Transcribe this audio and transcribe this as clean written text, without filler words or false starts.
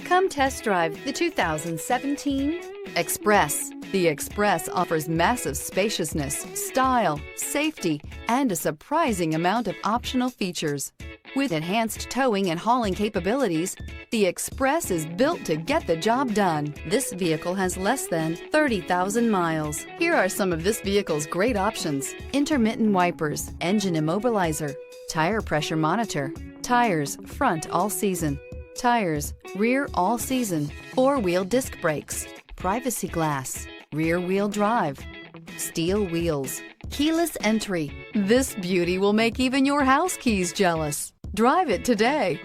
Come test drive the 2017 Express. The Express offers massive spaciousness, style, safety, and a surprising amount of optional features. With enhanced towing and hauling capabilities, the Express is built to get the job done. This vehicle has less than 30,000 miles. Here are some of this vehicle's great options: intermittent wipers, engine immobilizer, tire pressure monitor, tires front all season, tires rear all season, four-wheel disc brakes, privacy glass, rear wheel drive, steel wheels, keyless entry. This beauty will make even your house keys jealous. Drive it today.